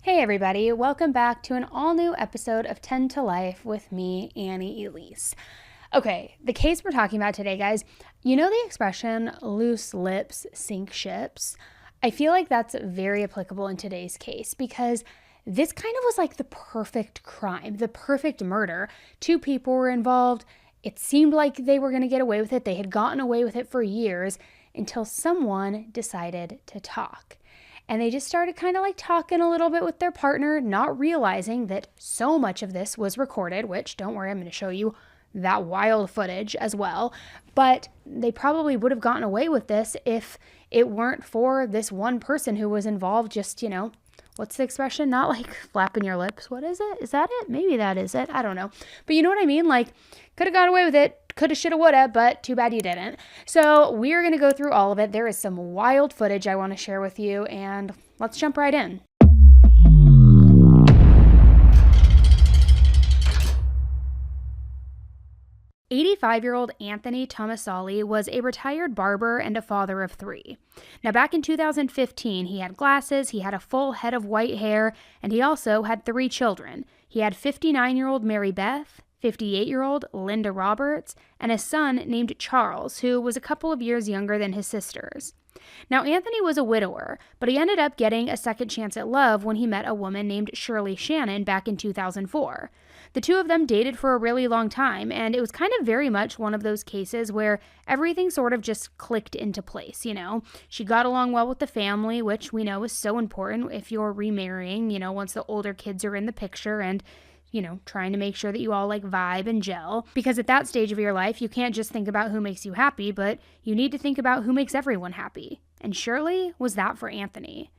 Hey everybody, welcome back to an all-new episode of 10 to Life with me, Annie Elise. Okay, the case we're talking about today, guys, you know the expression, loose lips sink ships? I feel like that's very applicable in today's case because this kind of was like the perfect crime, the perfect murder. Two people were involved. It seemed like they were going to get away with it. They had gotten away with it for years until someone decided to talk. And they just started kind of like talking a little bit with their partner, not realizing that so much of this was recorded, which, don't worry, I'm going to show you that wild footage as well. But they probably would have gotten away with this if it weren't for this one person who was involved just, what's the expression? Not like flapping your lips. What is it? Is that it? Maybe that is it. I don't know. But you know what I mean? Like, could have got away with it. Coulda, shoulda, woulda, but too bad you didn't. So we're going to go through all of it. There is some wild footage I want to share with you, and let's jump right in. "85-year-old Anthony Tomaselli was a retired barber and a father of three. Now, back in 2015, he had glasses, he had a full head of white hair, and he also had three children. He had 59-year-old Mary Beth, 58-year-old Linda Roberts, and a son named Charles, who was a couple of years younger than his sisters. Now, Anthony was a widower, but he ended up getting a second chance at love when he met a woman named Shirley Shannon back in 2004. The two of them dated for a really long time, and it was kind of very much one of those cases where everything sort of just clicked into place, She got along well with the family, which we know is so important if you're remarrying, once the older kids are in the picture, and trying to make sure that you all like vibe and gel. Because at that stage of your life, you can't just think about who makes you happy, but you need to think about who makes everyone happy. And Shirley was that for Anthony.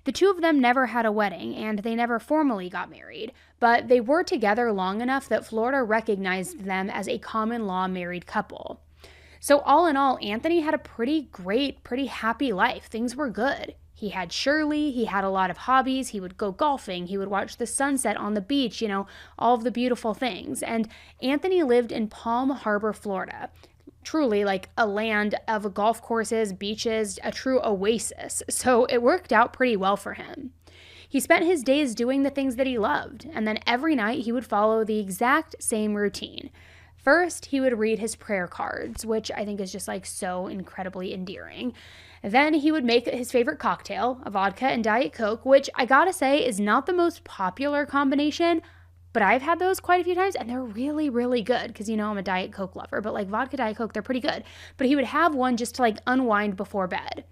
The two of them never had a wedding, and they never formally got married, but they were together long enough that Florida recognized them as a common law married couple. So all in all, Anthony had a pretty great, pretty happy life. Things were good. He had Shirley, he had a lot of hobbies, he would go golfing, he would watch the sunset on the beach, all of the beautiful things. And Anthony lived in Palm Harbor, Florida. Truly like a land of golf courses, beaches, a true oasis. So it worked out pretty well for him. He spent his days doing the things that he loved, and then every night he would follow the exact same routine. First, he would read his prayer cards, which I think is just like so incredibly endearing. Then he would make his favorite cocktail, a vodka and Diet Coke, which I gotta say is not the most popular combination, but I've had those quite a few times and they're really, really good because I'm a Diet Coke lover, but like vodka, Diet Coke, they're pretty good. But he would have one just to like unwind before bed.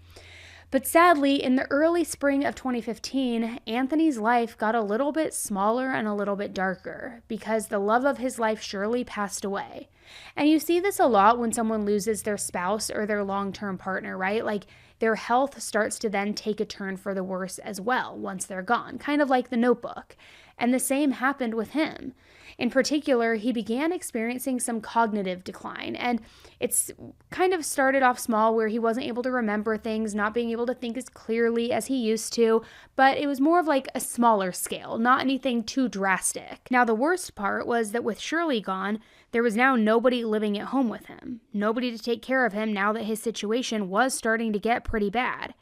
But sadly, in the early spring of 2015, Anthony's life got a little bit smaller and a little bit darker because the love of his life, Shirley, passed away. And you see this a lot when someone loses their spouse or their long-term partner, right? Like their health starts to then take a turn for the worse as well once they're gone, kind of like The Notebook. And the same happened with him. In particular, he began experiencing some cognitive decline, and it's kind of started off small where he wasn't able to remember things, not being able to think as clearly as he used to, but it was more of like a smaller scale, not anything too drastic. Now, the worst part was that with Shirley gone, there was now nobody living at home with him, nobody to take care of him now that his situation was starting to get pretty bad.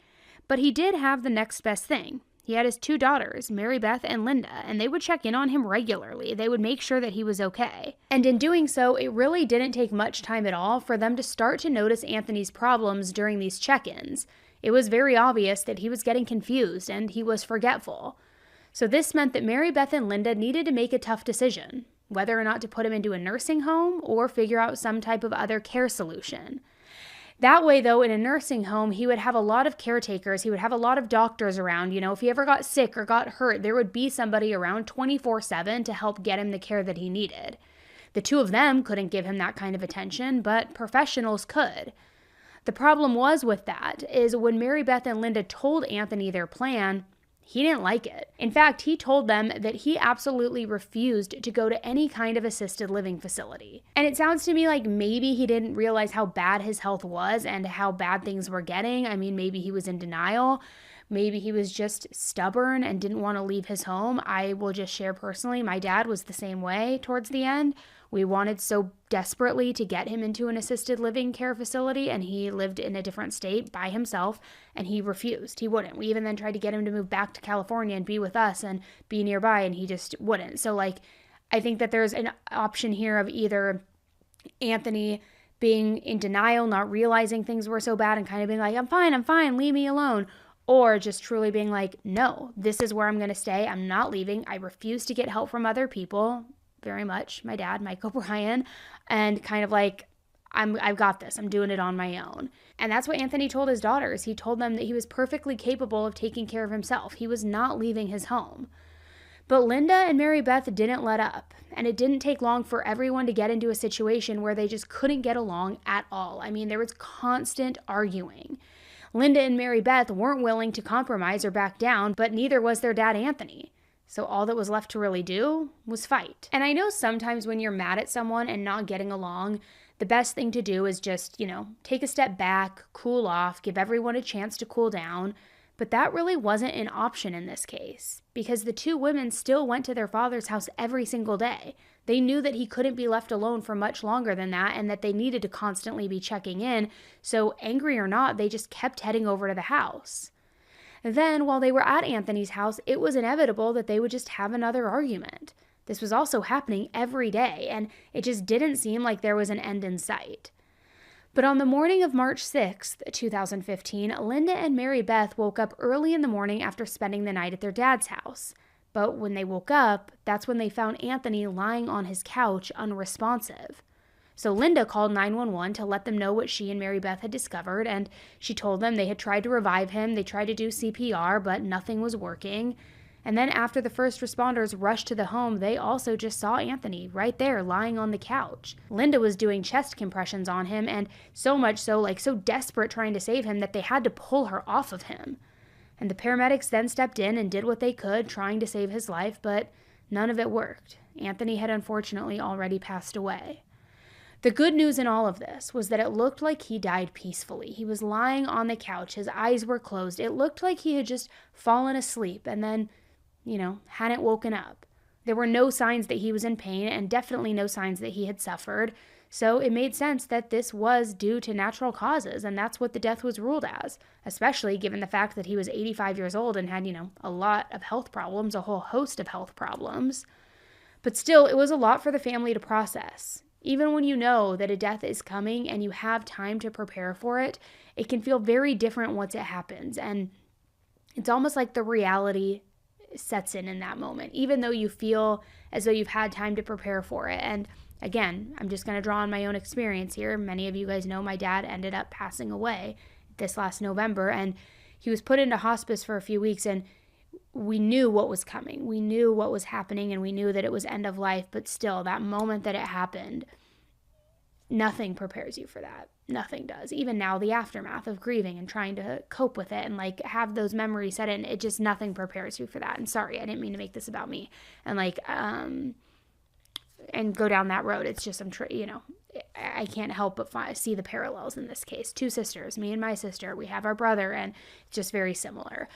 But he did have the next best thing. He had his two daughters, Mary Beth and Linda, and they would check in on him regularly. They would make sure that he was okay. And in doing so, it really didn't take much time at all for them to start to notice Anthony's problems during these check-ins. It was very obvious that he was getting confused and he was forgetful. So this meant that Mary Beth and Linda needed to make a tough decision, whether or not to put him into a nursing home or figure out some type of other care solution. That way, though, in a nursing home, he would have a lot of caretakers. He would have a lot of doctors around. If he ever got sick or got hurt, there would be somebody around 24/7 to help get him the care that he needed. The two of them couldn't give him that kind of attention, but professionals could. The problem was with that is when Mary Beth and Linda told Anthony their plan, he didn't like it. In fact, he told them that he absolutely refused to go to any kind of assisted living facility. And it sounds to me like maybe he didn't realize how bad his health was and how bad things were getting. I mean, maybe he was in denial. Maybe he was just stubborn and didn't want to leave his home. I will just share personally, my dad was the same way towards the end. We wanted so desperately to get him into an assisted living care facility, and he lived in a different state by himself, and he refused. He wouldn't. We even then tried to get him to move back to California and be with us and be nearby, and he just wouldn't. So, like, I think that there's an option here of either Anthony being in denial, not realizing things were so bad and kind of being like, I'm fine, leave me alone. Or just truly being like, no, this is where I'm going to stay. I'm not leaving. I refuse to get help from other people. Very much my dad, Mike O'Brien, and kind of like, I've got this. I'm doing it on my own. And that's what Anthony told his daughters. He told them that he was perfectly capable of taking care of himself. He was not leaving his home. But Linda and Mary Beth didn't let up. And it didn't take long for everyone to get into a situation where they just couldn't get along at all. I mean, there was constant arguing. Linda and Mary Beth weren't willing to compromise or back down, but neither was their dad, Anthony. So all that was left to really do was fight. And I know sometimes when you're mad at someone and not getting along, the best thing to do is just, take a step back, cool off, give everyone a chance to cool down. But that really wasn't an option in this case, because the two women still went to their father's house every single day. They knew that he couldn't be left alone for much longer than that, and that they needed to constantly be checking in. So angry or not, they just kept heading over to the house. Then, while they were at Anthony's house, it was inevitable that they would just have another argument. This was also happening every day, and it just didn't seem like there was an end in sight. But on the morning of March 6th, 2015, Linda and Mary Beth woke up early in the morning after spending the night at their dad's house. But when they woke up, that's when they found Anthony lying on his couch unresponsive. So Linda called 911 to let them know what she and Mary Beth had discovered, and she told them they had tried to revive him. They tried to do CPR, but nothing was working. And then after the first responders rushed to the home, they also just saw Anthony right there lying on the couch. Linda was doing chest compressions on him, and so much so, so desperate trying to save him that they had to pull her off of him. And the paramedics then stepped in and did what they could, trying to save his life, but none of it worked. Anthony had unfortunately already passed away. The good news in all of this was that it looked like he died peacefully. He was lying on the couch. His eyes were closed. It looked like he had just fallen asleep and then, hadn't woken up. There were no signs that he was in pain and definitely no signs that he had suffered. So it made sense that this was due to natural causes, and that's what the death was ruled as, especially given the fact that he was 85 years old and had, a lot of health problems, a whole host of health problems. But still, it was a lot for the family to process. Even when you know that a death is coming and you have time to prepare for it, it can feel very different once it happens. And it's almost like the reality sets in that moment, even though you feel as though you've had time to prepare for it. And again, I'm just going to draw on my own experience here. Many of you guys know my dad ended up passing away this last November, and he was put into hospice for a few weeks, and we knew what was coming. We knew what was happening, and we knew that it was end of life, but still, that moment that it happened, nothing prepares you for that. Nothing does. Even now, the aftermath of grieving and trying to cope with it and have those memories set in, nothing prepares you for that. And sorry, I didn't mean to make this about me and and go down that road. It's just, I can't help but see the parallels in this case. Two sisters, me and my sister, we have our brother, and it's just very similar.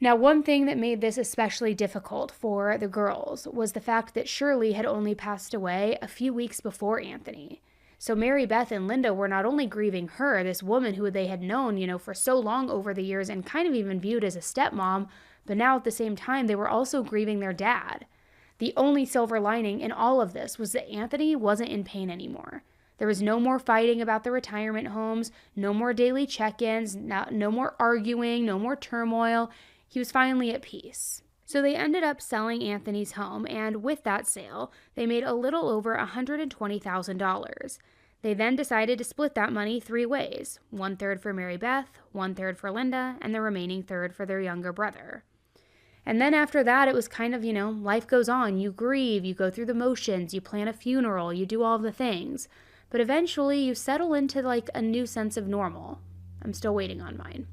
Now, one thing that made this especially difficult for the girls was the fact that Shirley had only passed away a few weeks before Anthony. So Mary Beth and Linda were not only grieving her, this woman who they had known, for so long over the years and kind of even viewed as a stepmom, but now at the same time, they were also grieving their dad. The only silver lining in all of this was that Anthony wasn't in pain anymore. There was no more fighting about the retirement homes, no more daily check-ins, no more arguing, no more turmoil. He was finally at peace. So they ended up selling Anthony's home, and with that sale, they made a little over $120,000. They then decided to split that money 3 ways, 1/3 for Mary Beth, 1/3 for Linda, and the remaining third for their younger brother. And then after that, it was kind of, life goes on. You grieve, you go through the motions, you plan a funeral, you do all the things. But eventually, you settle into a new sense of normal. I'm still waiting on mine.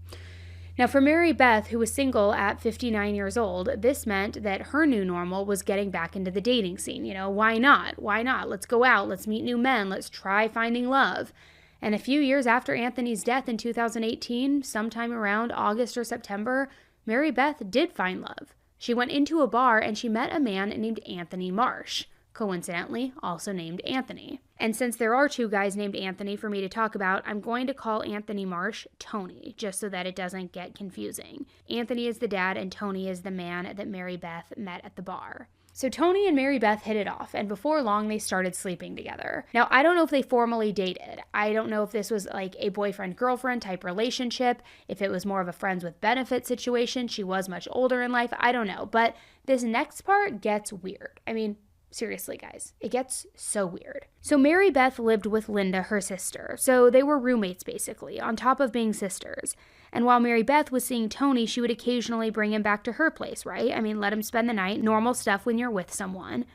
Now, for Mary Beth, who was single at 59 years old, this meant that her new normal was getting back into the dating scene. Why not? Why not? Let's go out. Let's meet new men. Let's try finding love. And a few years after Anthony's death in 2018, sometime around August or September, Mary Beth did find love. She went into a bar and she met a man named Anthony Marsh, coincidentally also named Anthony. And since there are two guys named Anthony for me to talk about, I'm going to call Anthony Marsh Tony, just so that it doesn't get confusing. Anthony is the dad and Tony is the man that Mary Beth met at the bar. So Tony and Mary Beth hit it off, and before long they started sleeping together. Now, I don't know if they formally dated. I don't know if this was like a boyfriend-girlfriend type relationship, if it was more of a friends with benefits situation. She was much older in life. I don't know. But this next part gets weird. I mean, seriously, guys, it gets so weird. So Mary Beth lived with Linda, her sister. So they were roommates, basically, on top of being sisters. And while Mary Beth was seeing Tony, she would occasionally bring him back to her place, right? I mean, let him spend the night, normal stuff when you're with someone.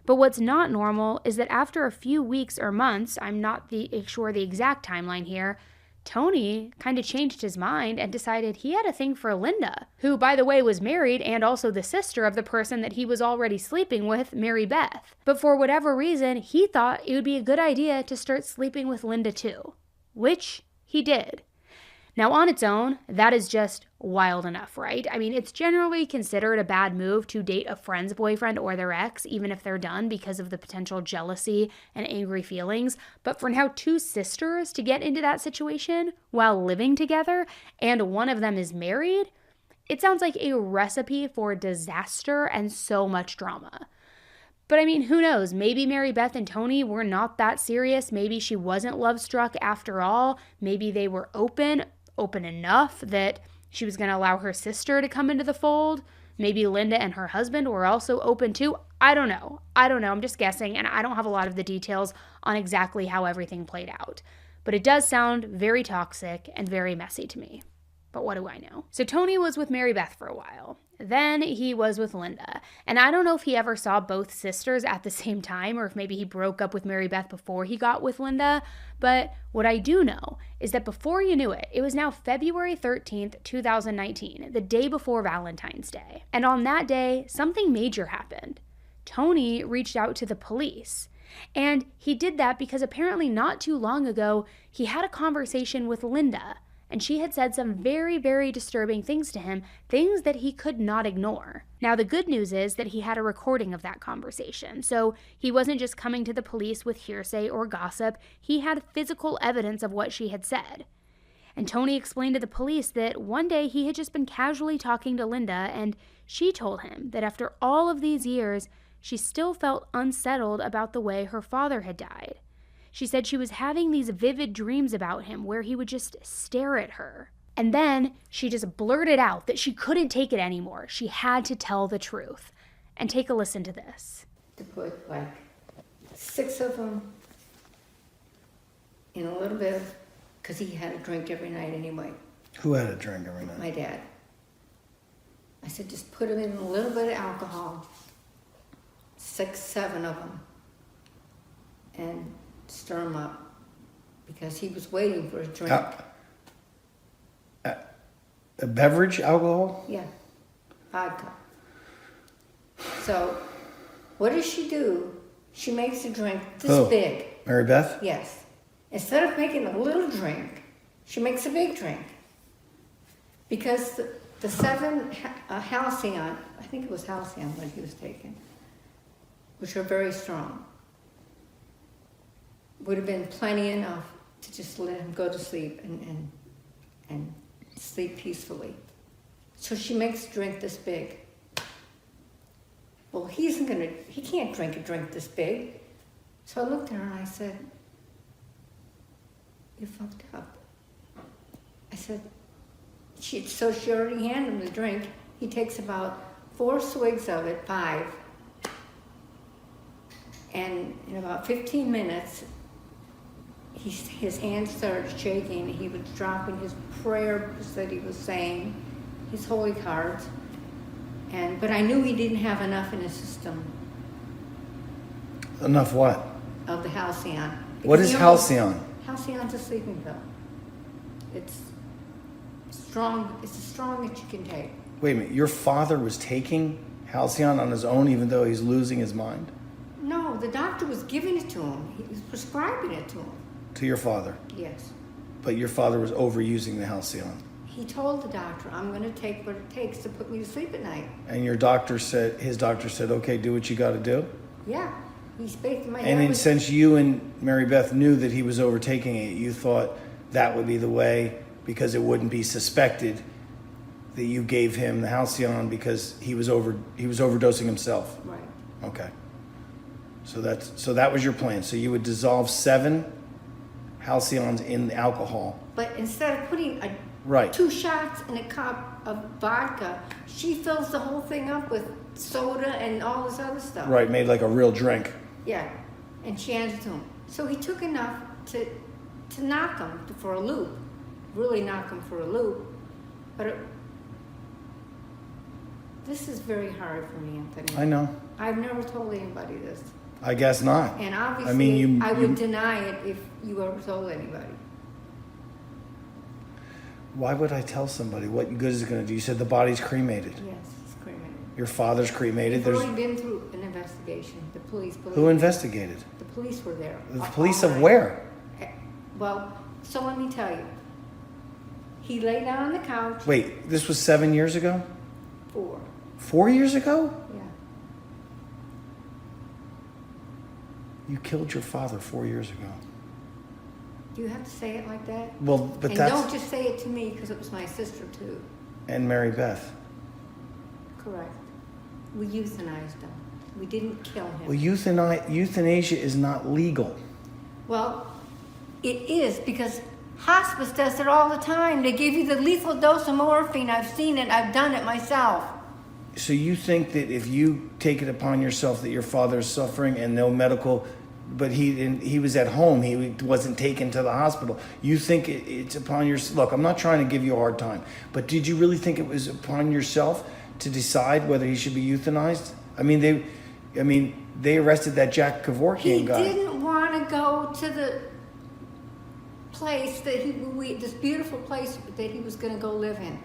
But what's not normal is that after a few weeks or months, I'm not sure the exact timeline here, Tony kind of changed his mind and decided he had a thing for Linda, who, by the way, was married and also the sister of the person that he was already sleeping with, Mary Beth. But for whatever reason, he thought it would be a good idea to start sleeping with Linda too, which he did. Now, on its own, that is just wild enough, right? I mean, it's generally considered a bad move to date a friend's boyfriend or their ex, even if they're done, because of the potential jealousy and angry feelings. But for now, two sisters to get into that situation while living together, and one of them is married, it sounds like a recipe for disaster and so much drama. But I mean, who knows? Maybe Mary Beth and Tony were not that serious. Maybe she wasn't love-struck after all. Maybe they were open enough that she was going to allow her sister to come into the fold. Maybe Linda and her husband were also open too. I don't know. I'm just guessing, and I don't have a lot of the details on exactly how everything played out. But it does sound very toxic and very messy to me. But what do I know? So Tony was with Mary Beth for a while. Then he was with Linda. And I don't know if he ever saw both sisters at the same time, or if maybe he broke up with Mary Beth before he got with Linda. But what I do know is that before you knew it, it was now February 13th, 2019, the day before Valentine's Day. And on that day, something major happened. Tony reached out to the police. And he did that because apparently not too long ago, he had a conversation with Linda. And she had said some very, very disturbing things to him, things that he could not ignore. Now, the good news is that he had a recording of that conversation. So he wasn't just coming to the police with hearsay or gossip. He had physical evidence of what she had said. And Tony explained to the police that one day he had just been casually talking to Linda, and she told him that after all of these years, she still felt unsettled about the way her father had died. She said she was having these vivid dreams about him where he would just stare at her. And then she just blurted out that she couldn't take it anymore. She had to tell the truth. And take a listen to this. To put like 6 of them in a little bit, because he had a drink every night anyway. Who had a drink every night? My dad. I said, just put them in a little bit of alcohol. 6, 7 of them. And stir him up, because he was waiting for a drink. A beverage, alcohol? Yeah, vodka. So, what does she do? She makes a drink this big. Mary Beth? Yes. Instead of making a little drink, she makes a big drink. Because the 7 halcyon, I think it was halcyon what he was taking, which are very strong, would have been plenty enough to just let him go to sleep and sleep peacefully. So she makes a drink this big. Well, he can't drink a drink this big. So I looked at her and I said, you fucked up. I said, so she already handed him the drink. He takes about 4 swigs of it, 5. And in about 15 minutes, his hands started shaking. He was dropping his prayers that he was saying, his holy cards. But I knew he didn't have enough in his system. Enough what? Of the halcyon. What is halcyon? Halcyon's a sleeping pill. It's strong. It's the strongest you can take. Wait a minute. Your father was taking halcyon on his own, even though he's losing his mind? No, the doctor was giving it to him. He was prescribing it to him. to your father. Yes. But your father was overusing the Halcyon. He told the doctor, I'm going to take what it takes to put me to sleep at night. And his doctor said, okay, do what you got to do? Yeah. He's basically my And then since you and Mary Beth knew that he was overtaking it, you thought that would be the way, because it wouldn't be suspected that you gave him the Halcyon because he was overdosing himself. Right. Okay. So that was your plan. So you would dissolve 7 Halcyons in alcohol. But instead of putting Right. 2 shots in a cup of vodka, she fills the whole thing up with soda and all this other stuff. Right, made like a real drink. Yeah, and she hands it to him. So he took enough to knock him for a loop, really knock him for a loop. But this is very hard for me, Anthony. I know. I've never told anybody this. I guess not. And obviously, I would you, deny it if you ever told anybody. Why would I tell somebody? What good is it going to do? You said the body's cremated. Yes, it's cremated. Your father's cremated. We've already been through an investigation. The police. Who investigated? The police were there. The police of where? Well, so let me tell you. He lay down on the couch. Wait, this was 7 years ago? 4. 4 years ago? Yeah. You killed your father 4 years ago. Do you have to say it like that? Well, but and that's... don't just say it to me, because it was my sister too. And Mary Beth. Correct. We euthanized him. We didn't kill him. Well, euthanasia is not legal. Well, it is, because hospice does it all the time. They give you the lethal dose of morphine. I've seen it. I've done it myself. So you think that if you take it upon yourself that your father is suffering and no medical, but he was at home, he wasn't taken to the hospital, you think it's upon your... Look, I'm not trying to give you a hard time, but did you really think it was upon yourself to decide whether he should be euthanized? I mean, they arrested that Jack Kevorkian guy. He didn't want to go to the place that this beautiful place that he was going to go live in.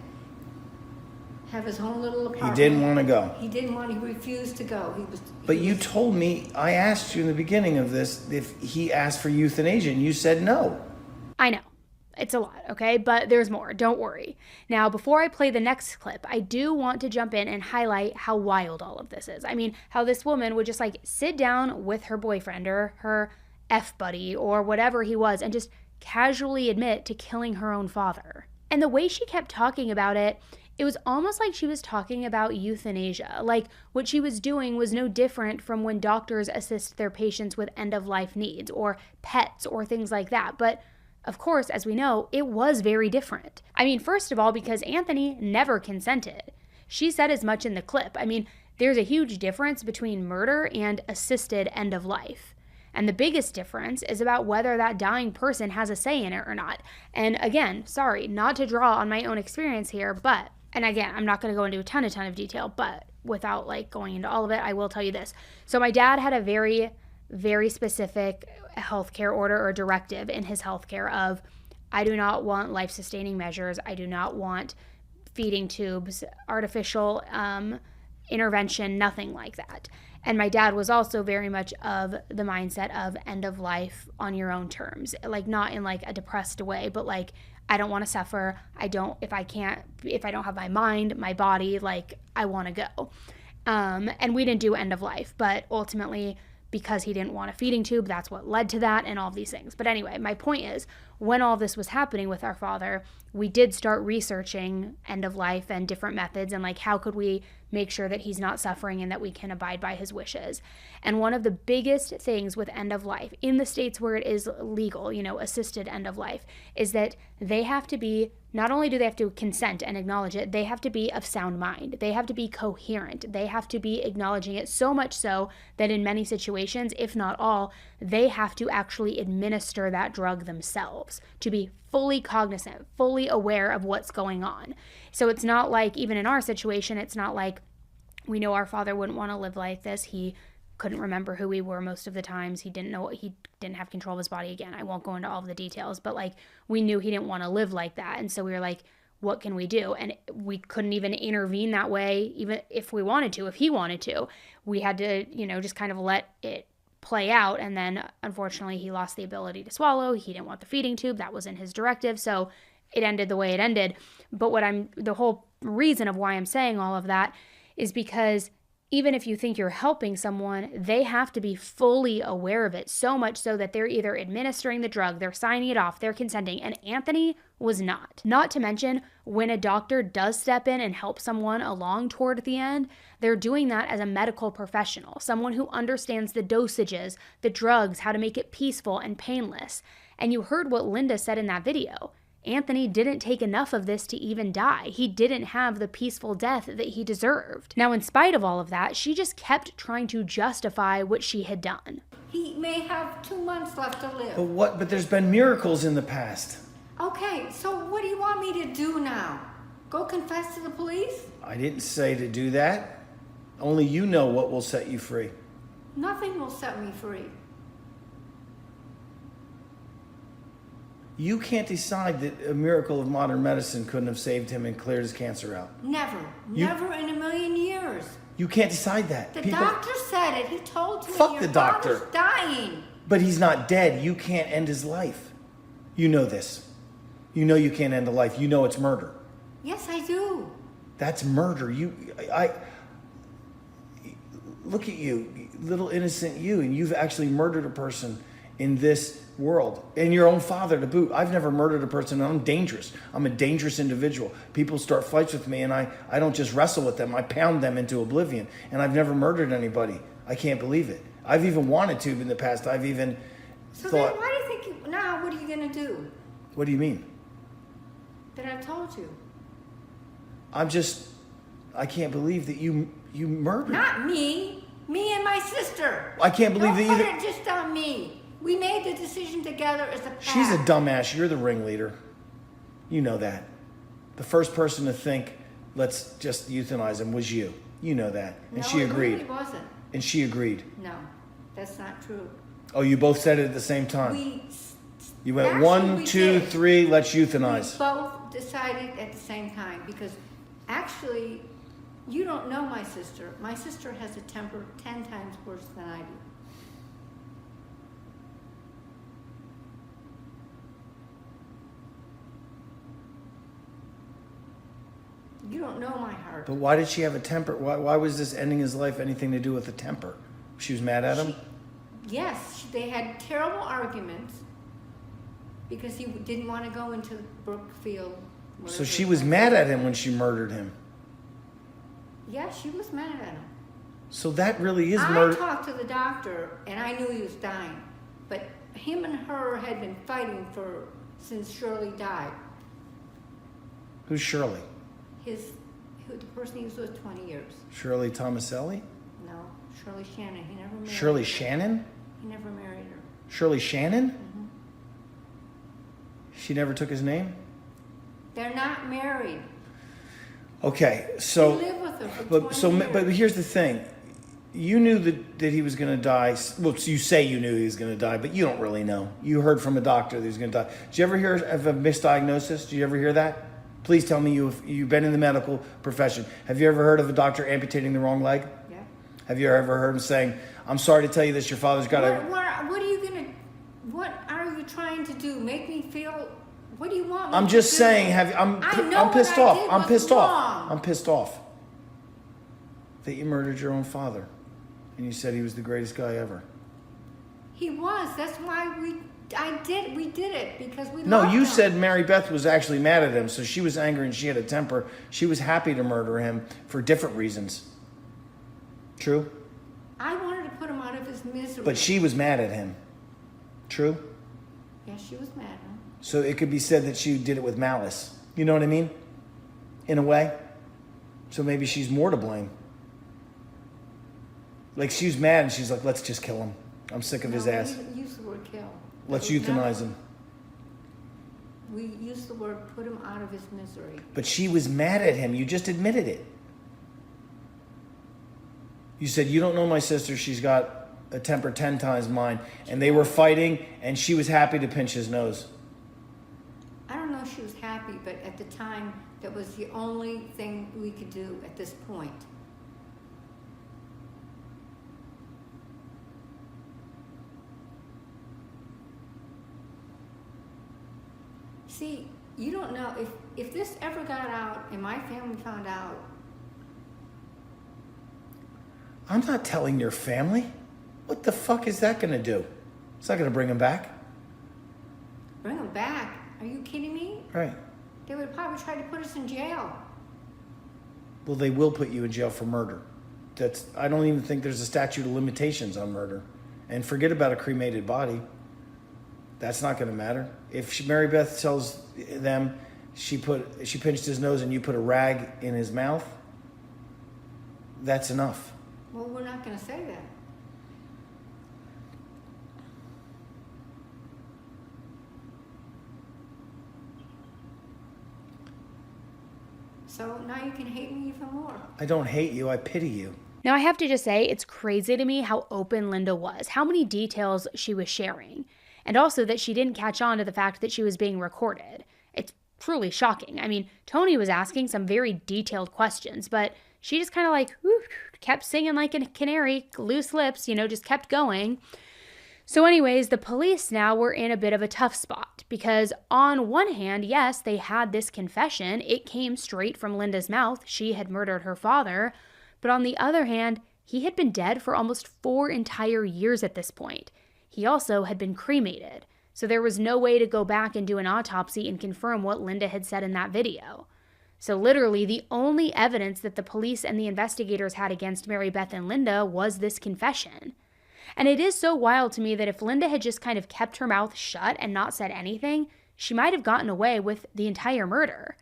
Have his own little apartment. He didn't want to go. He didn't want. He refused to go. But you told me, I asked you in the beginning of this if he asked for euthanasia, and you said no. I know. It's a lot, okay? But there's more. Don't worry. Now, before I play the next clip, I do want to jump in and highlight how wild all of this is. I mean, how this woman would just sit down with her boyfriend or her F-buddy or whatever he was and just casually admit to killing her own father. And the way she kept talking about it, it was almost like she was talking about euthanasia. Like what she was doing was no different from when doctors assist their patients with end-of-life needs or pets or things like that. But of course, as we know, it was very different. I mean, first of all, because Anthony never consented. She said as much in the clip. I mean, there's a huge difference between murder and assisted end-of-life. And the biggest difference is about whether that dying person has a say in it or not. And again, sorry, not to draw on my own experience here, but, and again, I'm not going to go into a ton of detail, but without going into all of it, I will tell you this. So my dad had a very, very specific healthcare order or directive in his healthcare of, I do not want life-sustaining measures. I do not want feeding tubes, artificial intervention, nothing like that. And my dad was also very much of the mindset of end of life on your own terms, not in a depressed way, but I don't want to suffer. If I don't have my mind, my body, I want to go. And we didn't do end of life, but ultimately, because he didn't want a feeding tube, that's what led to that and all of these things. But anyway, my point is, when all this was happening with our father, we did start researching end of life and different methods and how could we make sure that he's not suffering and that we can abide by his wishes. And one of the biggest things with end of life in the states where it is legal, assisted end of life, is that they have to be, not only do they have to consent and acknowledge it, they have to be of sound mind. They have to be coherent. They have to be acknowledging it, so much so that in many situations, if not all, they have to actually administer that drug themselves to be fully cognizant, fully aware of what's going on. So it's not even in our situation, it's not we know our father wouldn't want to live like this. He couldn't remember who we were most of the times. He didn't have control of his body. Again, I won't go into all of the details, but we knew he didn't want to live like that. And so we were what can we do? And we couldn't even intervene that way, even if we wanted to, if he wanted to. We had to, just kind of let it play out. And then, unfortunately, he lost the ability to swallow. He didn't want the feeding tube. That was in his directive. So it ended the way it ended. But the whole reason of why I'm saying all of that is because even if you think you're helping someone, they have to be fully aware of it, so much so that they're either administering the drug, they're signing it off, they're consenting, and Anthony was not. Not to mention, when a doctor does step in and help someone along toward the end, they're doing that as a medical professional, someone who understands the dosages, the drugs, how to make it peaceful and painless. And you heard what Linda said in that video. Anthony didn't take enough of this to even die. He didn't have the peaceful death that he deserved. Now, in spite of all of that, she just kept trying to justify what she had done. He may have 2 months left to live. But there's been miracles in the past. Okay, so what do you want me to do now? Go confess to the police? I didn't say to do that. Only you know what will set you free. Nothing will set me free. You can't decide that a miracle of modern medicine couldn't have saved him and cleared his cancer out. Never. Never in a million years. You can't decide that. The doctor said it. He told me Fuck the doctor. Father's dying. But he's not dead. You can't end his life. You know this. You know you can't end a life. You know it's murder. Yes, I do. That's murder. I look at you, little innocent you, and you've actually murdered a person in this world, and your own father to boot. I've never murdered a person, and I'm dangerous. I'm a dangerous individual. People start fights with me, and I don't just wrestle with them. I pound them into oblivion, and I've never murdered anybody. I can't believe it. I've even wanted to in the past. I've even So thought... then why do you think now what are you going to do? What do you mean? That I've told you. I can't believe that you murdered. Not me. Me and my sister. I can't believe that Don't either... put it just on me. We made the decision together as a pact. She's a dumbass. You're the ringleader. You know that. The first person to think, let's just euthanize him, was you. You know that. And she agreed. No, it really wasn't. And she agreed. No, that's not true. Oh, you both said it at the same time. You went Actually, 1, we 2, did. 3, let's euthanize. We both decided at the same time because actually, you don't know my sister. My sister has a temper 10 times worse than I do. You don't know my heart. But why did she have a temper? Why was this ending his life anything to do with a temper? She was mad at him? They had terrible arguments because he didn't want to go into Brookfield. So she was mad at him when she murdered him. Yeah, she was mad at him. So that really is I murder. talked to the doctor and I knew he was dying. But him and her had been fighting since Shirley died. Who's Shirley? The person he was with 20 years. Shirley Tomaselli? No, Shirley Shannon. He never married Shirley her. Shannon? He never married her. Shirley Shannon? Mm-hmm. She never took his name? They're not married. Okay, so... He lived with her for 20 years. But here's the thing. You knew that he was going to die. Well, you say you knew he was going to die, but you don't really know. You heard from a doctor that he was going to die. Did you ever hear of a misdiagnosis? Did you ever hear that? Please tell me you've been in the medical profession. Have you ever heard of a doctor amputating the wrong leg? Yeah. Have you ever heard him saying, I'm sorry to tell you this, your father's got What are you trying to do? Make me feel, what do you want me I'm to just do? saying, I'm pissed off. I'm pissed off. Wrong. I'm pissed off that you murdered your own father. And you said he was the greatest guy ever. He was. That's why we did it because we No, loved you him. said Mary Beth was actually mad at him, so she was angry and she had a temper. She was happy to murder him for different reasons. True? I wanted to put him out of his misery. But she was mad at him. True? Yeah, she was mad at him. So it could be said that she did it with malice. You know what I mean? In a way. So maybe she's more to blame. Like she was mad and she's like, let's just kill him. I'm sick of his ass. We didn't use the word kill. Let's It was euthanize never- him. We used the word put him out of his misery. But she was mad at him. You just admitted it. You said, you don't know my sister. She's got a temper 10 times mine. And they were fighting and she was happy to pinch his nose. I don't know if she was happy, but at the time, that was the only thing we could do at this point. See, you don't know if this ever got out and my family found out. I'm not telling your family. What the fuck is that gonna do? It's not gonna bring him back. Bring them back? Are you kidding me? Right. They would probably try to put us in jail. Well, they will put you in jail for murder. I don't even think there's a statute of limitations on murder. And forget about a cremated body. That's not going to matter. If Mary Beth tells them she pinched his nose and you put a rag in his mouth, that's enough. Well, we're not going to say that. So now you can hate me even more. I don't hate you. I pity you. Now, I have to just say, it's crazy to me how open Linda was, how many details she was sharing, and also that she didn't catch on to the fact that she was being recorded. It's truly shocking. I mean, Tony was asking some very detailed questions, but she just kind of like kept singing like a canary, loose lips, just kept going. So anyways, the police now were in a bit of a tough spot because on one hand, yes, they had this confession. It came straight from Linda's mouth. She had murdered her father. But on the other hand, he had been dead for almost 4 entire years at this point. He also had been cremated. So there was no way to go back and do an autopsy and confirm what Linda had said in that video. So literally, the only evidence that the police and the investigators had against Mary Beth and Linda was this confession. And it is so wild to me that if Linda had just kind of kept her mouth shut and not said anything, she might have gotten away with the entire murder.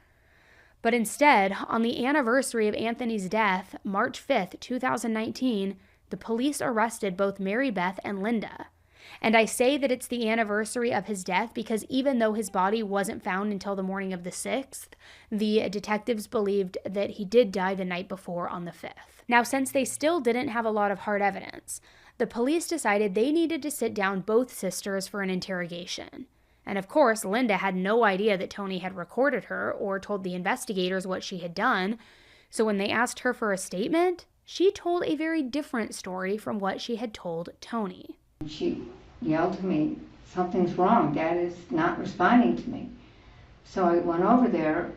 But instead, on the anniversary of Anthony's death, March 5th, 2019, the police arrested both Mary Beth and Linda. And I say that it's the anniversary of his death because even though his body wasn't found until the morning of the 6th, the detectives believed that he did die the night before on the 5th. Now, since they still didn't have a lot of hard evidence, the police decided they needed to sit down both sisters for an interrogation. And of course, Linda had no idea that Tony had recorded her or told the investigators what she had done. So when they asked her for a statement, she told a very different story from what she had told Tony. She yelled to me, "Something's wrong. Dad is not responding to me." So I went over there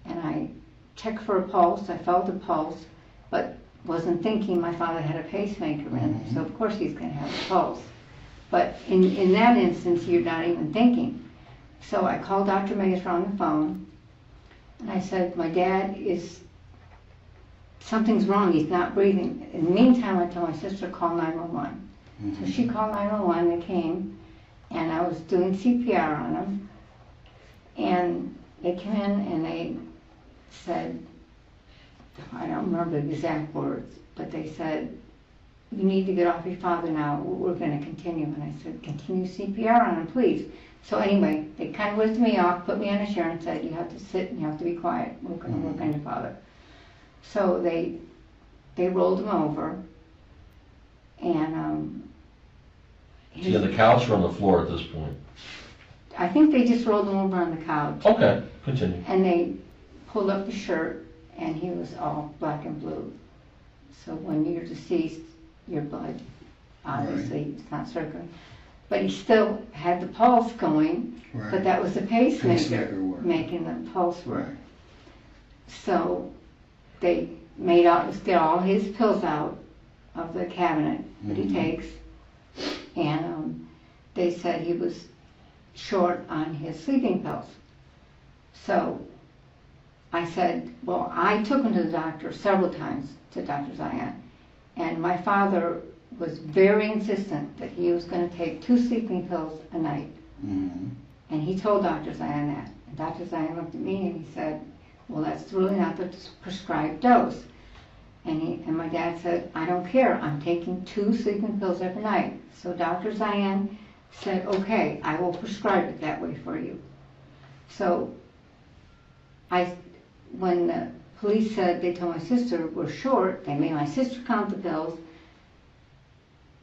and I checked for a pulse. I felt a pulse, but wasn't thinking my father had a pacemaker in, so of course he's going to have a pulse. But in that instance, you're not even thinking. So I called Dr. Mazer on the phone, and I said, my dad something's wrong, he's not breathing. In the meantime, I told my sister to call 911. So she called 911, they came, and I was doing CPR on him. And they came in and they said, I don't remember the exact words, but they said, "You need to get off your father now, we're going to continue." And I said, "Continue CPR on him, please." So anyway, they kind of lifted me off, put me on a chair and said, "You have to sit and you have to be quiet, we're going to work on your father." So they rolled him over, and Is he on the couch or on the floor at this point? I think they just rolled him over on the couch. Okay, continue. And they pulled up the shirt, and he was all black and blue. So when you're deceased, your blood, obviously, it's not circulating. But he still had the pulse going, but that was the pacemaker making the pulse work. Right. So they get all his pills out of the cabinet that he takes, and they said he was short on his sleeping pills. So I said, well, I took him to the doctor several times, to Dr. Zion, and my father was very insistent that he was going to take 2 sleeping pills a night. And he told Dr. Zion that. And Dr. Zion looked at me and he said, well, that's really not the prescribed dose. And my dad said, I don't care, I'm taking 2 sleeping pills every night. So Dr. Zion said, okay, I will prescribe it that way for you. So when the police said they told my sister we're short, they made my sister count the pills.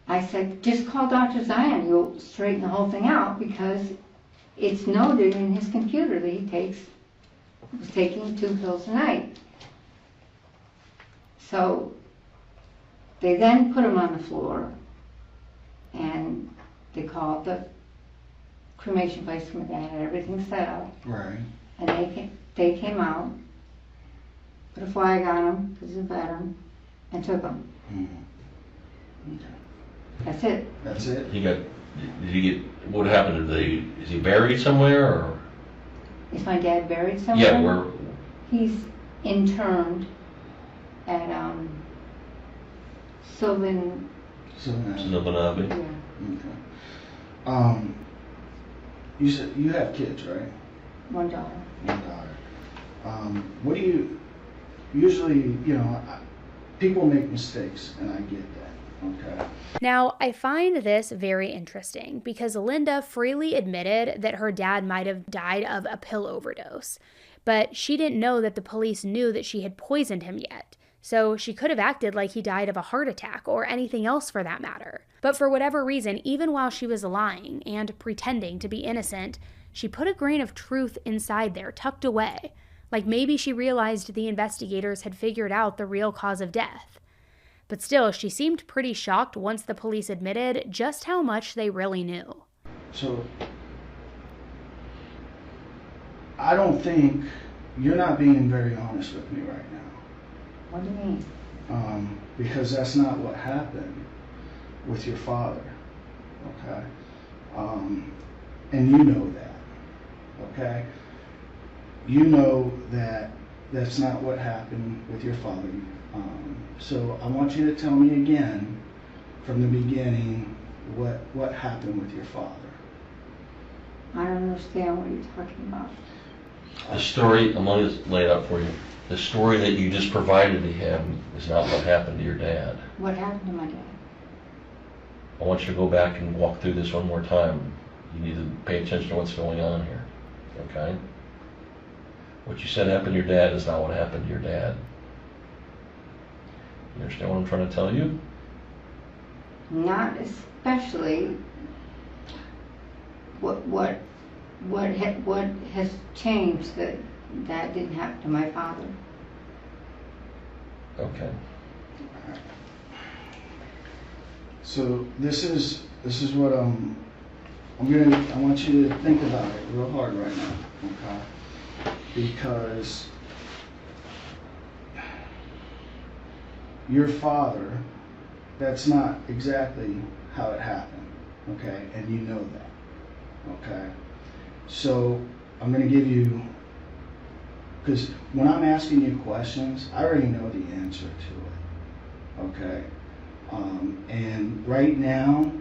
I said, just call Dr. Zion, you'll straighten the whole thing out, because it's noted in his computer that he was taking 2 pills a night. So they then put him on the floor, and they called the cremation place for my dad, had everything set up. Right. And they came out, put a flag on him, because he's a veteran, and took him. Mm-hmm. Okay. That's it. That's it? Did he get, what happened? Is he buried somewhere or? Is my dad buried somewhere? Yeah, where? He's interned at Sylvan. Suitability. Yeah, Okay. You said you have kids, right? one daughter. One daughter. What do you usually, people make mistakes, and I get that, okay? Now, I find this very interesting because Linda freely admitted that her dad might have died of a pill overdose, but she didn't know that the police knew that she had poisoned him yet. So she could have acted like he died of a heart attack or anything else for that matter. But for whatever reason, even while she was lying and pretending to be innocent, she put a grain of truth inside there, tucked away. Like maybe she realized the investigators had figured out the real cause of death. But still, she seemed pretty shocked once the police admitted just how much they really knew. So, I don't think you're not being very honest with me right now. What do you mean? Because that's not what happened with your father, okay? And you know that, okay? You know that that's not what happened with your father. So I want you to tell me again, from the beginning, what happened with your father. I don't understand what you're talking about. The story, I'm going to lay it out for you. The story that you just provided to him is not what happened to your dad. What happened to my dad? I want you to go back and walk through this one more time. You need to pay attention to what's going on here, okay? What you said happened to your dad is not what happened to your dad. You understand what I'm trying to tell you? Not especially. What has changed that didn't happen to my father? Okay. So this is what I want you to think about it real hard right now, okay? Because your father, that's not exactly how it happened, okay? And you know that, okay? So I'm going to give you, because when I'm asking you questions, I already know the answer to it, okay? And right now,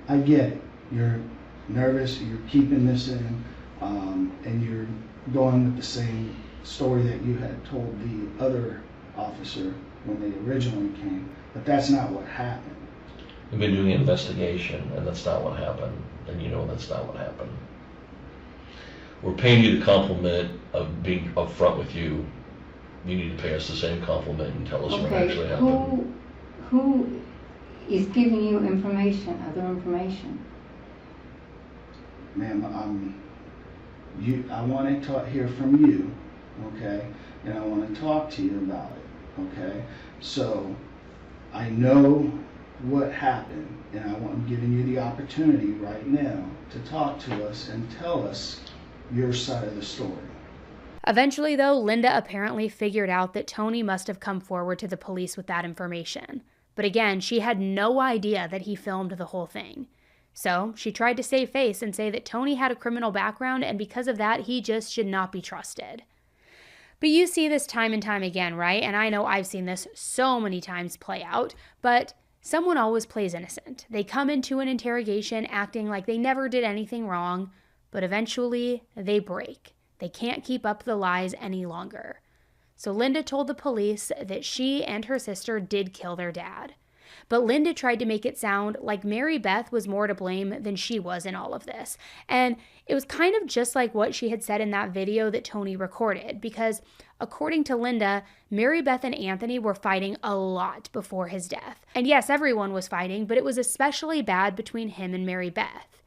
I get it. You're nervous, you're keeping this in, and you're going with the same story that you had told the other officer when they originally came, but that's not what happened. We've been doing an investigation, and that's not what happened, and you know that's not what happened. We're paying you the compliment of being upfront with you. You need to pay us the same compliment and tell us what actually happened. Who is giving you information, other information? Ma'am, I want to hear from you, okay? And I want to talk to you about it, okay? So, I know what happened, and I'm giving you the opportunity right now to talk to us and tell us your side of the story. Eventually, though, Linda apparently figured out that Tony must have come forward to the police with that information. But again, she had no idea that he filmed the whole thing. So she tried to save face and say that Tony had a criminal background, and because of that, he just should not be trusted. But you see this time and time again, right? And I know I've seen this so many times play out, but someone always plays innocent. They come into an interrogation acting like they never did anything wrong, but eventually they break. They can't keep up the lies any longer. So Linda told the police that she and her sister did kill their dad. But Linda tried to make it sound like Mary Beth was more to blame than she was in all of this. And it was kind of just like what she had said in that video that Tony recorded, because according to Linda, Mary Beth and Anthony were fighting a lot before his death. And yes, everyone was fighting, but it was especially bad between him and Mary Beth.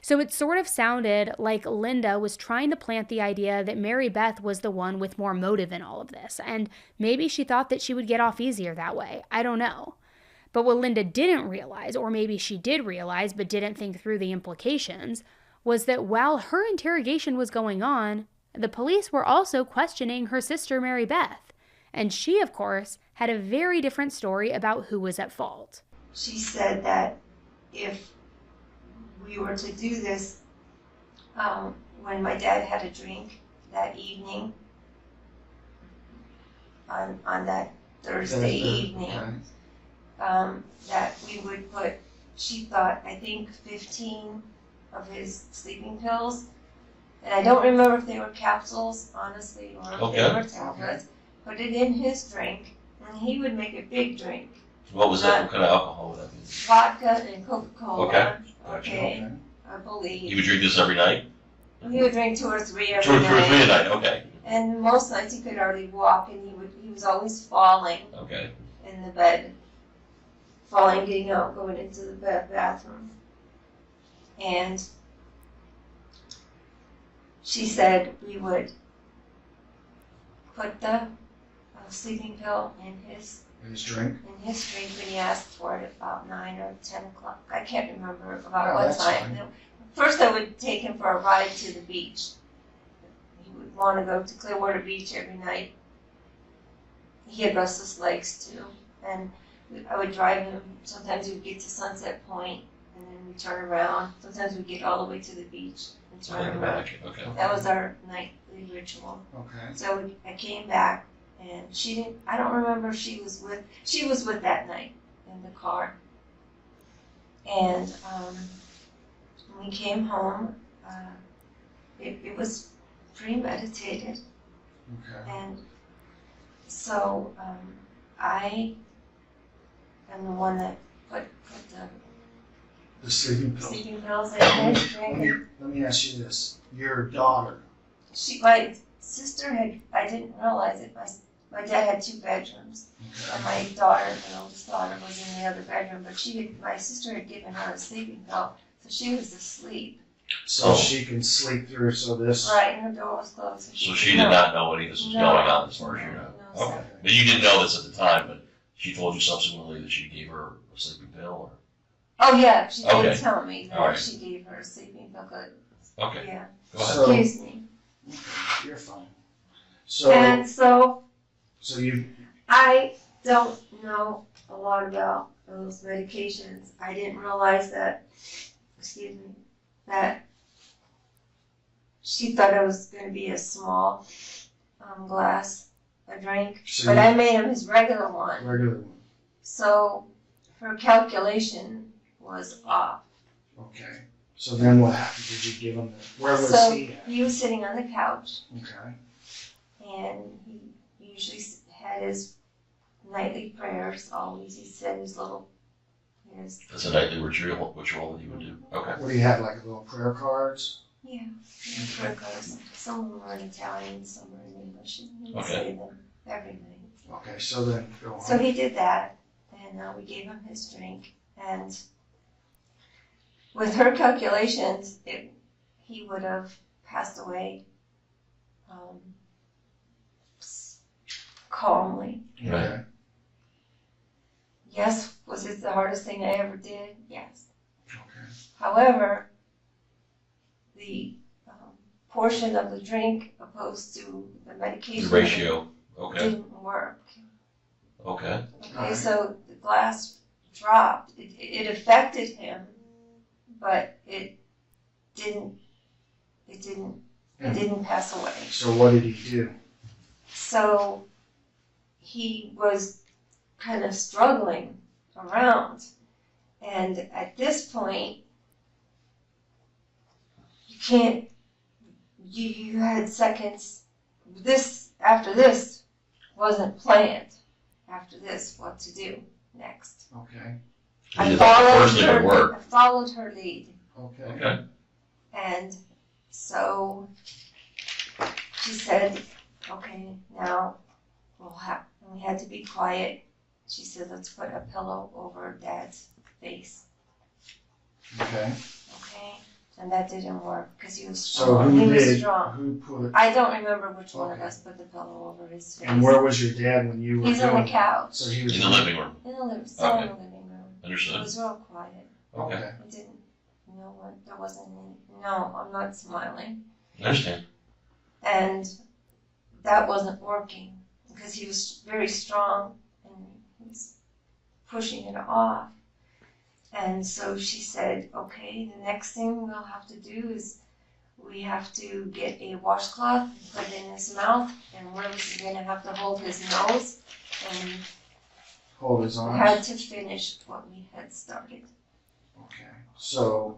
So it sort of sounded like Linda was trying to plant the idea that Mary Beth was the one with more motive in all of this, and maybe she thought that she would get off easier that way. I don't know. But what Linda didn't realize, or maybe she did realize but didn't think through the implications, was that while her interrogation was going on, the police were also questioning her sister Mary Beth. And she, of course, had a very different story about who was at fault. She said that if we were to do this, when my dad had a drink that evening, on that Thursday evening, that we would put, she thought, I think 15 of his sleeping pills, and I don't remember if they were capsules, honestly, or if they were tablets, put it in his drink, and he would make a big drink. What was that? What kind of alcohol would that be? Vodka and Coca-Cola. Okay. Okay. I believe. You would drink this every night? He would drink 2 or 3 every Two or night. 3 a night, okay. And most nights he could hardly walk, and he was always falling Okay. in the bed, falling, getting out, going into the bathroom. And she said we would put the sleeping pill in his drink. when he asked for it about 9 or 10 o'clock. I can't remember about Oh, what that's time. fine. First I would take him for a ride to the beach. He would want to go to Clearwater Beach every night. He had restless legs too. And I would drive him. Sometimes we'd get to Sunset Point and then we'd turn around. Sometimes we'd get all the way to the beach and turn around. Okay. That was our nightly ritual. Okay. So I came back, and I don't remember if she was with that night in the car. And when we came home, it was premeditated. Okay. And so I am the one that put The sleeping the pills. sleeping pills in his drink. Let me ask you this. Your daughter, My sister I didn't realize it, my dad had 2 bedrooms. okay. And my daughter, my oldest daughter, was in the other bedroom, but my sister had given her a sleeping pill, so she was asleep. So she can sleep through, so this. Right, and her door was closed. So she did not know any of this was going on as far as you know? No, Okay. sir. But you didn't know this at the time, but she told you subsequently that she gave her a sleeping pill? Oh, yeah, she Okay. did tell me that All right. she gave her a sleeping pill. Or? Okay, Yeah, go ahead. So- excuse me. Okay, you're fine. So, And so so you, I don't know a lot about those medications. I didn't realize that, that she thought it was going to be a small glass, a drink, So but you- I made him his regular one. regular one. So her calculation was off. Okay. So then what happened? Did you give him where was So he at? he was sitting on the couch, Okay. and he usually had his nightly prayers. Always, he said his That's a nightly ritual that you would do. Okay. What do you have, like little prayer cards? yeah, his prayer cards. Some of them were in Italian, some were in English. And he would Okay. say them every night. Okay, so then go on. So he did that, and we gave him his drink. And with her calculations, he would have passed away calmly. Okay. Yes, was it the hardest thing I ever did? Yes. Okay. However, the portion of the drink opposed to the medication The ratio. Okay. didn't work. Okay. Okay, so the glass dropped. It affected him, but it didn't pass away. So what did he do? So he was kind of struggling around. And at this point, you had seconds. After this wasn't planned. After this, what to do next. Okay. You did that the first thing at work. I followed her lead. Okay. Okay. And so she said, okay, now we had to be quiet. She said, let's put a pillow over Dad's face. Okay. Okay? And that didn't work because he was So strong. who He was did? strong. Who put? I don't remember which one of Okay. us put the pillow over his face. And where was your dad when you were He's doing on the it? couch. So he was In the living room. In the living, still in Okay. the living room. It Understood. was real quiet. Okay. I didn't know what, there wasn't any, no, I'm not smiling. I understand. And that wasn't working because he was very strong and he was pushing it off. And so she said, okay, the next thing we'll have to do is we have to get a washcloth and put it in his mouth, and Willie's going to have to hold his nose, and Hold his we arms. had to finish what we had started. Okay. So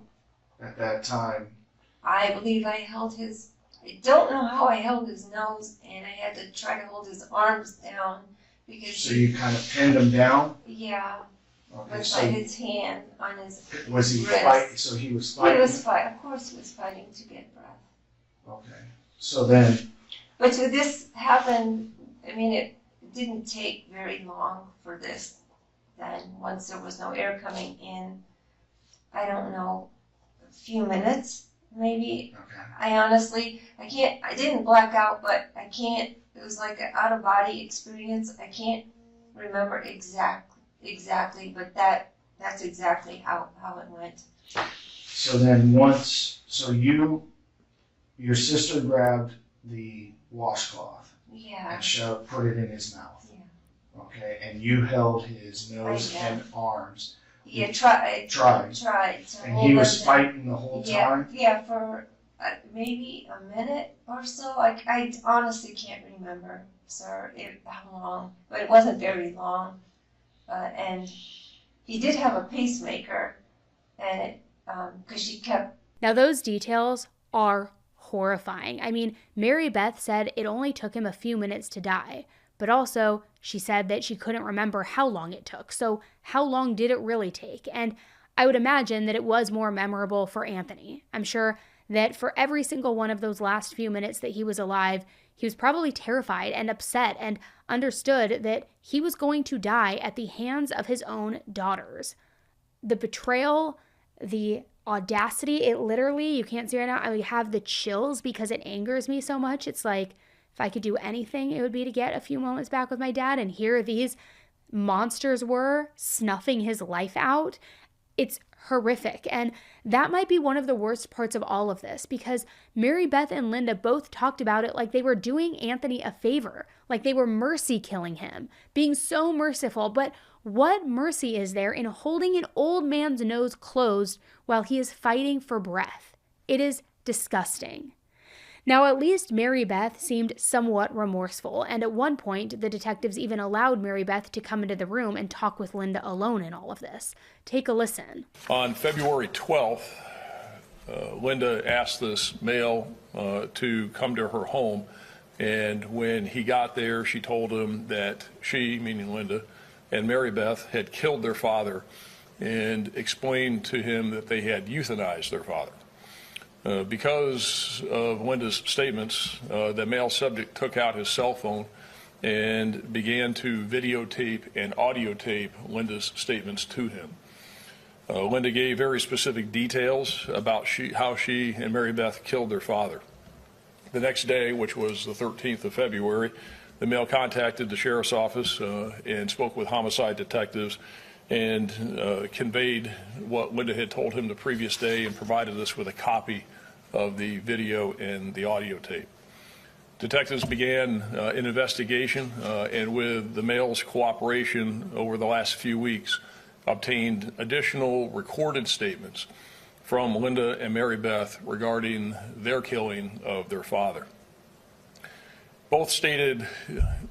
at that time, I believe I held his, I don't know how I held his nose, and I had to try to hold his arms down because so you kind of pinned him down. yeah, Okay. with So his hand on his was he wrist. fighting? So he was He fighting. was fighting, of course he was fighting to get breath. Okay. So then, But to this happened, I mean, it didn't take very long for this. Then once there was no air coming in, I don't know, a few minutes maybe. okay. I honestly, I didn't black out, but I can't, it was like an out of body experience. I can't remember exactly, but that's exactly how it went. So then your sister grabbed the washcloth Yeah, and put it in his mouth. yeah. Okay. And you held his nose I and arms. Yeah, tried to And hold he was him fighting the whole down. time? Yeah, for maybe a minute or so. I honestly can't remember, sir, how long, but it wasn't very long. And he did have a pacemaker, and it, because she kept. Now, those details are horrifying. I mean, Mary Beth said it only took him a few minutes to die, but also she said that she couldn't remember how long it took. So how long did it really take? And I would imagine that it was more memorable for Anthony. I'm sure that for every single one of those last few minutes that he was alive, he was probably terrified and upset and understood that he was going to die at the hands of his own daughters. The betrayal, the audacity, it literally, you can't see right now, I have the chills because it angers me so much. It's like, if I could do anything, it would be to get a few moments back with my dad, and here these monsters were snuffing his life out. It's horrific. And that might be one of the worst parts of all of this, because Mary Beth and Linda both talked about it like they were doing Anthony a favor, like they were mercy killing him, being so merciful. But what mercy is there in holding an old man's nose closed while he is fighting for breath? It is disgusting. Now, at least Mary Beth seemed somewhat remorseful, and at one point, the detectives even allowed Mary Beth to come into the room and talk with Linda alone in all of this. Take a listen. On February 12th, Linda asked this male to come to her home, and when he got there, she told him that she, meaning Linda, and Mary Beth had killed their father, and explained to him that they had euthanized their father. Because of Linda's statements, the male subject took out his cell phone and began to videotape and audiotape Linda's statements to him. Linda gave very specific details about how she and Mary Beth killed their father. The next day, which was the 13th of February, the male contacted the sheriff's office and spoke with homicide detectives and conveyed what Linda had told him the previous day and provided us with a copy of the video and the audio tape. Detectives began an investigation and with the male's cooperation over the last few weeks, obtained additional recorded statements from Linda and Mary Beth regarding their killing of their father. Both stated,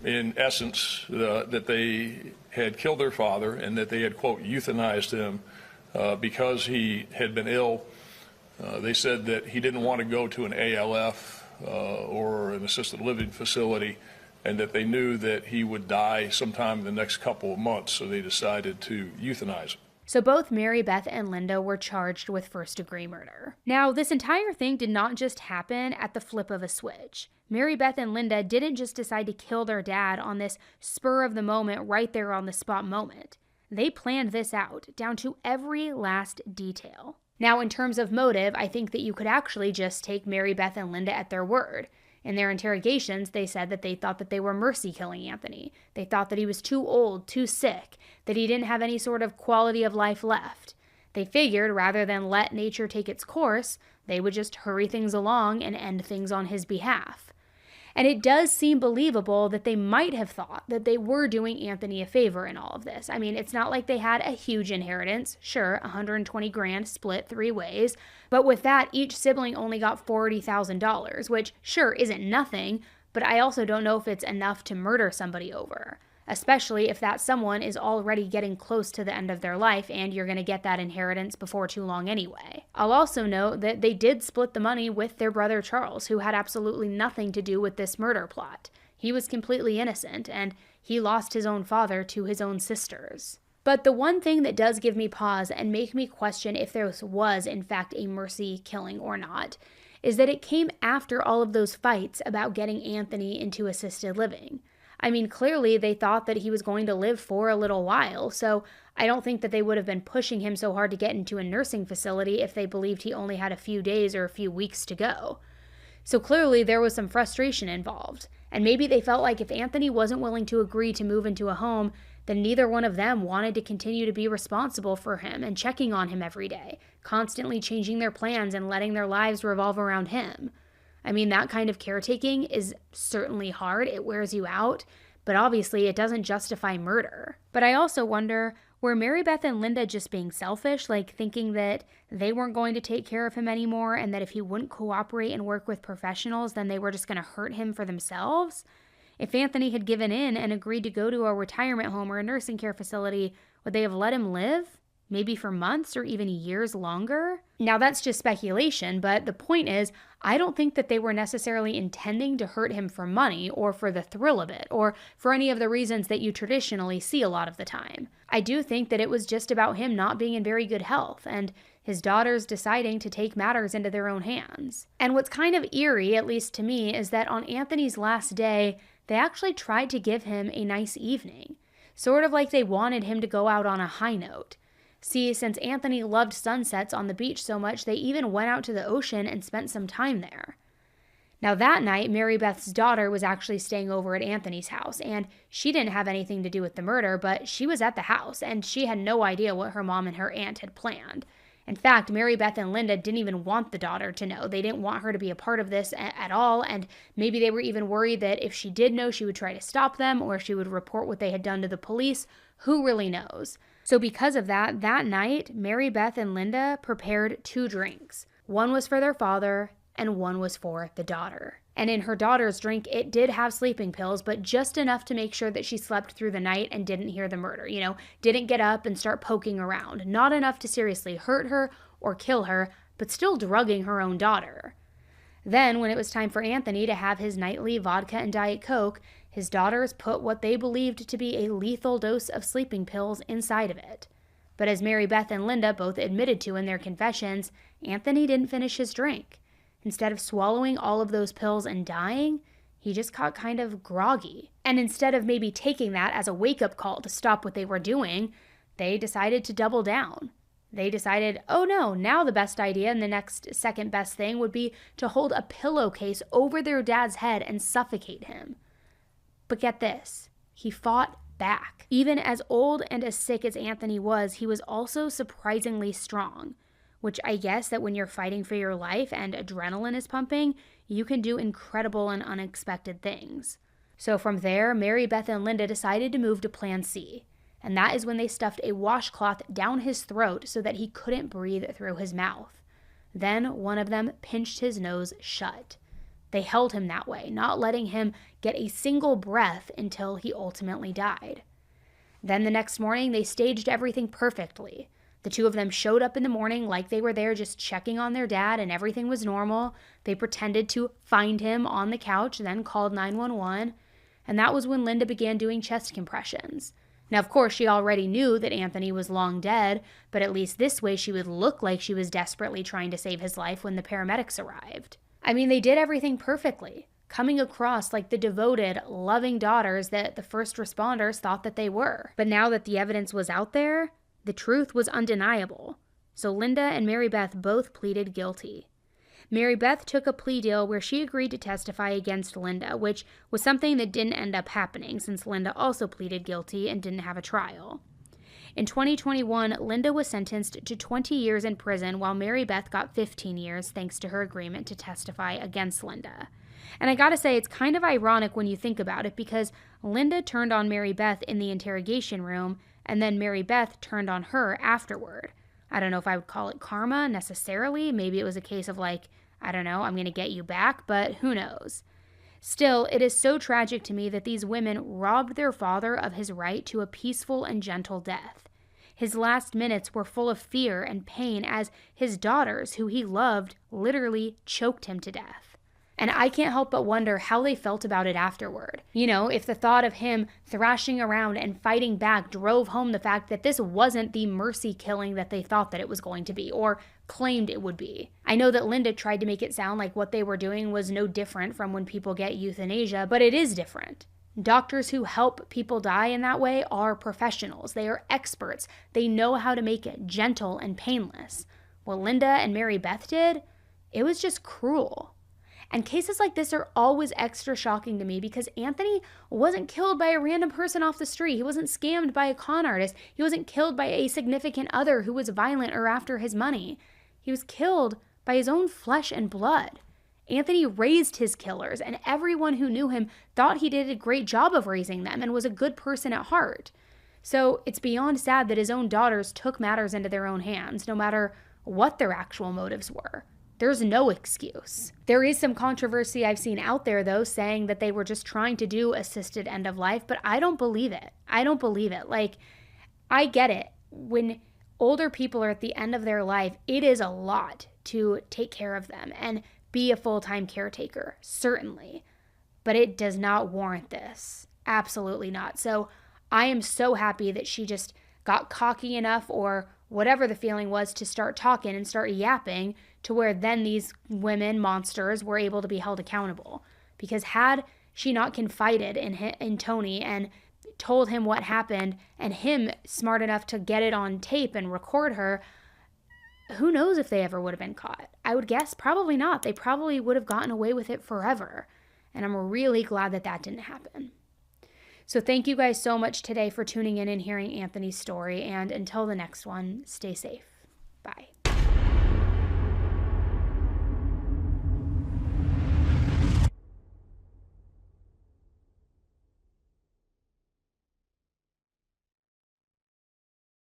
in essence, that they had killed their father and that they had, quote, euthanized him because he had been ill. They said that he didn't want to go to an ALF or an assisted living facility, and that they knew that he would die sometime in the next couple of months, so they decided to euthanize him. So both Mary Beth and Linda were charged with first-degree murder. Now, this entire thing did not just happen at the flip of a switch. Mary Beth and Linda didn't just decide to kill their dad on this spur-of-the-moment, right there on the spot moment. They planned this out, down to every last detail. Now, in terms of motive, I think that you could actually just take Mary Beth and Linda at their word. In their interrogations, they said that they thought that they were mercy killing Anthony. They thought that he was too old, too sick, that he didn't have any sort of quality of life left. They figured rather than let nature take its course, they would just hurry things along and end things on his behalf. And it does seem believable that they might have thought that they were doing Anthony a favor in all of this. I mean, it's not like they had a huge inheritance. Sure, $120,000 split 3 ways. But with that, each sibling only got $40,000, which sure isn't nothing, but I also don't know if it's enough to murder somebody over. Especially if that someone is already getting close to the end of their life and you're going to get that inheritance before too long anyway. I'll also note that they did split the money with their brother Charles, who had absolutely nothing to do with this murder plot. He was completely innocent, and he lost his own father to his own sisters. But the one thing that does give me pause and make me question if there was in fact a mercy killing or not is that it came after all of those fights about getting Anthony into assisted living. I mean, clearly they thought that he was going to live for a little while, so I don't think that they would have been pushing him so hard to get into a nursing facility if they believed he only had a few days or a few weeks to go. So clearly there was some frustration involved, and maybe they felt like if Anthony wasn't willing to agree to move into a home, then neither one of them wanted to continue to be responsible for him and checking on him every day, constantly changing their plans and letting their lives revolve around him. I mean, that kind of caretaking is certainly hard. It wears you out, but obviously it doesn't justify murder. But I also wonder, were Mary Beth and Linda just being selfish, like thinking that they weren't going to take care of him anymore and that if he wouldn't cooperate and work with professionals, then they were just going to hurt him for themselves? If Anthony had given in and agreed to go to a retirement home or a nursing care facility, would they have let him live? Maybe for months or even years longer? Now that's just speculation, but the point is, I don't think that they were necessarily intending to hurt him for money or for the thrill of it or for any of the reasons that you traditionally see a lot of the time. I do think that it was just about him not being in very good health and his daughters deciding to take matters into their own hands. And what's kind of eerie, at least to me, is that on Anthony's last day, they actually tried to give him a nice evening, sort of like they wanted him to go out on a high note. See, since Anthony loved sunsets on the beach so much, they even went out to the ocean and spent some time there. Now that night, Mary Beth's daughter was actually staying over at Anthony's house, and she didn't have anything to do with the murder, but she was at the house, and she had no idea what her mom and her aunt had planned. In fact, Mary Beth and Linda didn't even want the daughter to know. They didn't want her to be a part of this at all, and maybe they were even worried that if she did know, she would try to stop them, or she would report what they had done to the police. Who really knows? So because of that night, Mary Beth and Linda prepared 2 drinks. One was for their father, and one was for the daughter. And in her daughter's drink, it did have sleeping pills, but just enough to make sure that she slept through the night and didn't hear the murder, didn't get up and start poking around. Not enough to seriously hurt her or kill her, but still drugging her own daughter. Then, when it was time for Anthony to have his nightly vodka and Diet Coke, his daughters put what they believed to be a lethal dose of sleeping pills inside of it. But as Mary Beth and Linda both admitted to in their confessions, Anthony didn't finish his drink. Instead of swallowing all of those pills and dying, he just got kind of groggy. And instead of maybe taking that as a wake-up call to stop what they were doing, they decided to double down. They decided, oh no, now the best idea and the next second best thing would be to hold a pillowcase over their dad's head and suffocate him. But get this, he fought back. Even as old and as sick as Anthony was, he was also surprisingly strong, which I guess that when you're fighting for your life and adrenaline is pumping, you can do incredible and unexpected things. So from there, Mary Beth and Linda decided to move to Plan C, and that is when they stuffed a washcloth down his throat so that he couldn't breathe through his mouth. Then one of them pinched his nose shut. They held him that way, not letting him get a single breath until he ultimately died. Then the next morning, they staged everything perfectly. The 2 of them showed up in the morning like they were there just checking on their dad and everything was normal. They pretended to find him on the couch, then called 911. And that was when Linda began doing chest compressions. Now, of course, she already knew that Anthony was long dead, but at least this way she would look like she was desperately trying to save his life when the paramedics arrived. I mean, they did everything perfectly, coming across like the devoted, loving daughters that the first responders thought that they were. But now that the evidence was out there, the truth was undeniable. So Linda and Mary Beth both pleaded guilty. Mary Beth took a plea deal where she agreed to testify against Linda, which was something that didn't end up happening since Linda also pleaded guilty and didn't have a trial. In 2021, Linda was sentenced to 20 years in prison while Mary Beth got 15 years thanks to her agreement to testify against Linda. And I gotta say, it's kind of ironic when you think about it because Linda turned on Mary Beth in the interrogation room and then Mary Beth turned on her afterward. I don't know if I would call it karma necessarily. Maybe it was a case of like, I don't know, I'm going to get you back, but who knows? Still, it is so tragic to me that these women robbed their father of his right to a peaceful and gentle death. His last minutes were full of fear and pain as his daughters, who he loved, literally choked him to death. And I can't help but wonder how they felt about it afterward. You know, if the thought of him thrashing around and fighting back drove home the fact that this wasn't the mercy killing that they thought that it was going to be or claimed it would be. I know that Linda tried to make it sound like what they were doing was no different from when people get euthanasia, but it is different. Doctors who help people die in that way are professionals. They are experts. They know how to make it gentle and painless. What Linda and Mary Beth did, it was just cruel. And cases like this are always extra shocking to me because Anthony wasn't killed by a random person off the street. He wasn't scammed by a con artist. He wasn't killed by a significant other who was violent or after his money. He was killed by his own flesh and blood. Anthony raised his killers, and everyone who knew him thought he did a great job of raising them and was a good person at heart. So it's beyond sad that his own daughters took matters into their own hands, no matter what their actual motives were. There's no excuse. There is some controversy I've seen out there, though, saying that they were just trying to do assisted end of life, but I don't believe it. I don't believe it. Like, I get it. When older people are at the end of their life, it is a lot to take care of them and be a full-time caretaker, certainly. But it does not warrant this. Absolutely not. So I am so happy that she just got cocky enough or whatever the feeling was to start talking and start yapping to where then these women monsters were able to be held accountable. Because had she not confided in Tony and told him what happened and him smart enough to get it on tape and record her, who knows if they ever would have been caught. I would guess probably not. They probably would have gotten away with it forever. And I'm really glad that that didn't happen. So thank you guys so much today for tuning in and hearing Anthony's story. And until the next one, stay safe. Bye.